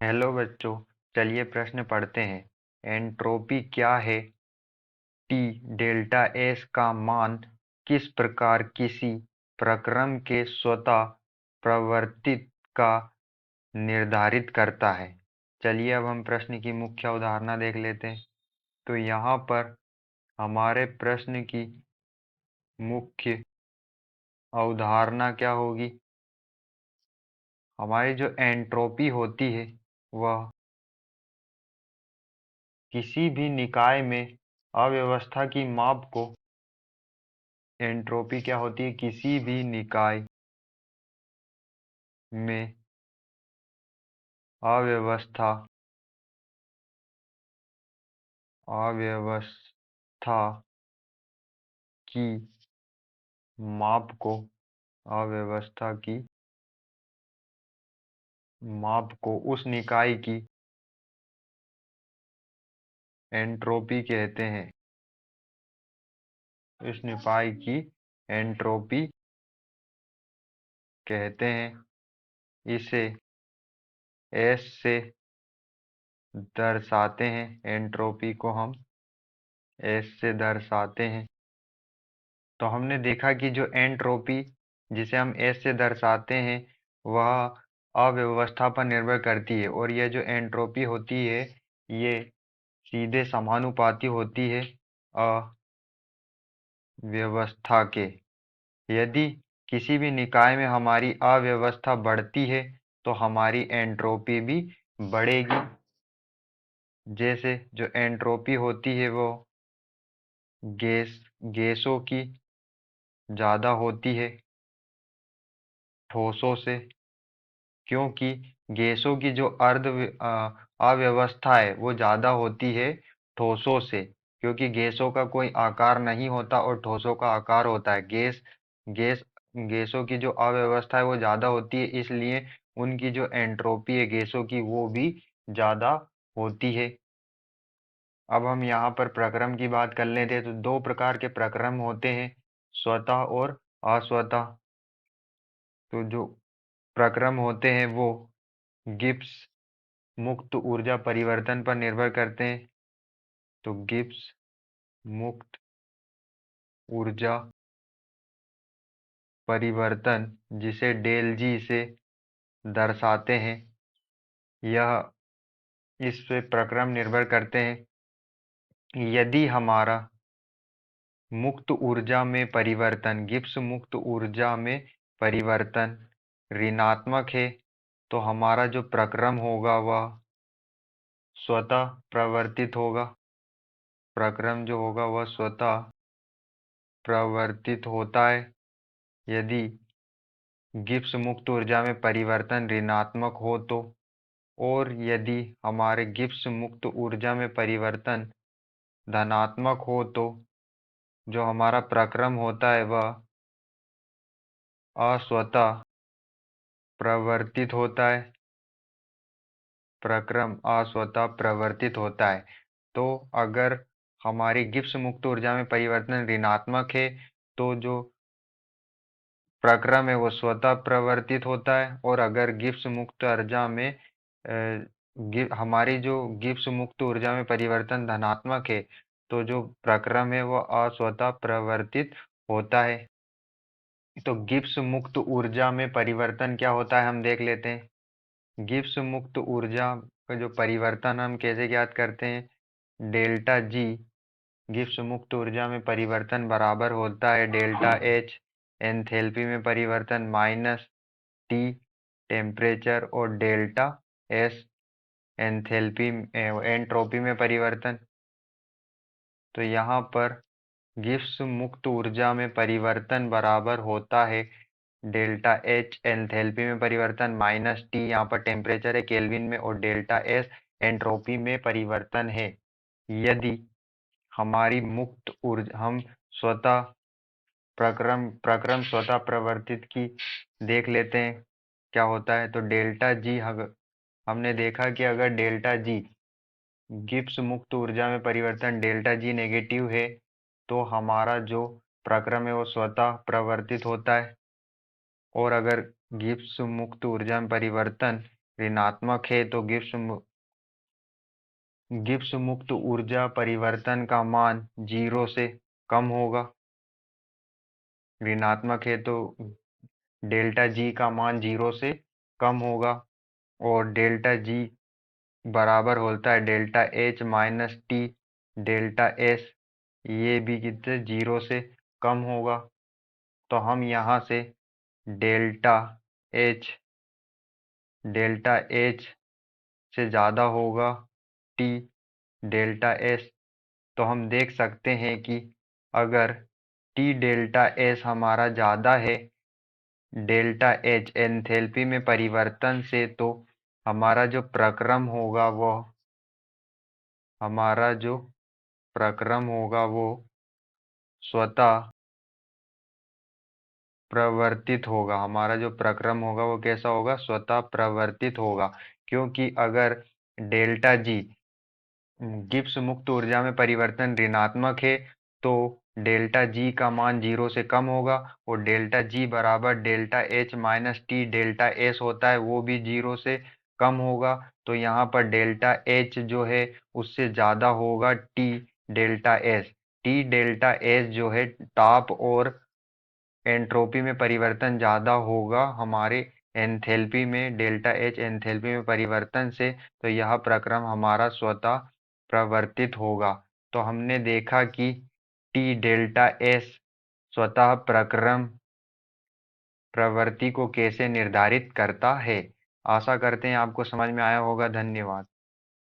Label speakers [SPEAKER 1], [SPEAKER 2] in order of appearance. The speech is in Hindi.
[SPEAKER 1] हेलो बच्चों, चलिए प्रश्न पढ़ते हैं। एंट्रोपी क्या है? टी डेल्टा एस का मान किस प्रकार किसी प्रक्रम के स्वतः प्रवर्तित का निर्धारित करता है? चलिए अब हम प्रश्न की मुख्य अवधारणा देख लेते हैं। तो यहाँ पर हमारे प्रश्न की मुख्य अवधारणा क्या होगी? हमारी जो एंट्रोपी होती है वह किसी भी निकाय में अव्यवस्था की माप को एंट्रोपी क्या होती है? किसी भी निकाय में अव्यवस्था अव्यवस्था की माप को अव्यवस्था की माप को उस निकाय की एंट्रोपी कहते हैं। इस निकाय की एंट्रोपी कहते हैं। इसे एस से दर्शाते हैं। एंट्रोपी को हम एस से दर्शाते हैं। तो हमने देखा कि जो एंट्रोपी जिसे हम एस से दर्शाते हैं वह अव्यवस्था पर निर्भर करती है, और यह जो एंट्रोपी होती है ये सीधे समानुपाती होती है अव्यवस्था के। यदि किसी भी निकाय में हमारी अव्यवस्था बढ़ती है तो हमारी एंट्रोपी भी बढ़ेगी। जैसे जो एंट्रोपी होती है वो गैसों की ज़्यादा होती है ठोसों से, क्योंकि गैसों की जो अव्यवस्था है वो ज़्यादा होती है ठोसों से, क्योंकि गैसों का कोई आकार नहीं होता और ठोसों का आकार होता है। गैस गैसों की जो अव्यवस्था है वो ज़्यादा होती है, इसलिए उनकी जो एंट्रोपी है गैसों की वो भी ज़्यादा होती है। अब हम यहाँ पर प्रक्रम की बात कर लेते हैं। तो दो प्रकार के प्रक्रम होते हैं, स्वतः और अस्वतः। तो जो प्रक्रम होते हैं वो गिब्स मुक्त ऊर्जा परिवर्तन पर निर्भर करते हैं। तो गिब्स मुक्त ऊर्जा परिवर्तन जिसे डेल जी से दर्शाते हैं, यह इस पे प्रक्रम निर्भर करते हैं। यदि हमारा मुक्त ऊर्जा में परिवर्तन गिब्स मुक्त ऊर्जा में परिवर्तन ऋणात्मक है तो हमारा जो प्रक्रम होगा वह स्वतः प्रवर्तित होगा। प्रक्रम जो होगा वह स्वतः प्रवर्तित होता है। यदि गिब्स मुक्त ऊर्जा में परिवर्तन ऋणात्मक हो तो, और यदि हमारे गिब्स मुक्त ऊर्जा में परिवर्तन धनात्मक हो तो जो हमारा प्रक्रम होता है वह अस्वतः प्रवर्तित होता है। प्रक्रम अस्वतः प्रवर्तित होता है। तो अगर हमारी गिब्स मुक्त ऊर्जा में परिवर्तन ऋणात्मक है तो जो प्रक्रम है वो स्वतः प्रवर्तित होता है, और अगर गिब्स मुक्त ऊर्जा में हमारी जो गिब्स मुक्त ऊर्जा में परिवर्तन धनात्मक है तो जो प्रक्रम है वो अस्वतः प्रवर्तित होता है। तो गिब्स मुक्त ऊर्जा में परिवर्तन क्या होता है हम देख लेते हैं। गिब्स मुक्त ऊर्जा का जो परिवर्तन हम कैसे ज्ञात करते हैं? डेल्टा जी गिब्स मुक्त ऊर्जा में परिवर्तन बराबर होता है डेल्टा एच एंथैल्पी में परिवर्तन माइनस टी टेम्परेचर और डेल्टा एस एंथैल्पी एंट्रोपी में परिवर्तन। तो यहाँ पर गिब्स मुक्त ऊर्जा में परिवर्तन बराबर होता है डेल्टा एच एंथैल्पी में परिवर्तन माइनस टी यहाँ पर टेम्परेचर है केल्विन में, और डेल्टा एस एंट्रोपी में परिवर्तन है। यदि हमारी मुक्त ऊर्जा हम स्वतः प्रक्रम स्वतः प्रवर्तित की देख लेते हैं क्या होता है। तो डेल्टा जी हमने देखा कि अगर डेल्टा जी गिब्स मुक्त ऊर्जा में परिवर्तन डेल्टा जी नेगेटिव है तो हमारा जो प्रक्रम है वो स्वतः प्रवर्तित होता है, और अगर गिब्स मुक्त ऊर्जा में परिवर्तन ऋणात्मक है तो गिब्स मुक्त ऊर्जा परिवर्तन का मान 0 से कम होगा। ऋणात्मक है तो डेल्टा जी का मान 0 से कम होगा, और डेल्टा जी बराबर होता है delta H minus T delta S, ये भी कितने 0 से कम होगा। तो हम यहाँ से डेल्टा एच से ज़्यादा होगा टी डेल्टा एस, तो हम देख सकते हैं कि अगर टी डेल्टा एस हमारा ज़्यादा है डेल्टा एच एंथैल्पी में परिवर्तन से, तो हमारा जो प्रक्रम होगा वो स्वतः प्रवर्तित होगा। हमारा जो प्रक्रम होगा वो कैसा होगा? स्वतः प्रवर्तित होगा। क्योंकि अगर डेल्टा जी गिब्स मुक्त ऊर्जा में परिवर्तन ऋणात्मक है तो डेल्टा जी का मान 0 से कम होगा, और डेल्टा जी बराबर delta H minus T delta S होता है, वो भी 0 से कम होगा। तो यहाँ पर डेल्टा एच जो है उससे ज़्यादा होगा टी डेल्टा एस जो है ताप और एंट्रोपी में परिवर्तन ज़्यादा होगा हमारे एंथैल्पी में, डेल्टा एच एंथैल्पी में परिवर्तन से, तो यह प्रक्रम हमारा स्वतः प्रवर्तित होगा। तो हमने देखा कि टी डेल्टा एस स्वतः प्रक्रम प्रवृत्ति को कैसे निर्धारित करता है। आशा करते हैं आपको समझ में आया होगा। धन्यवाद।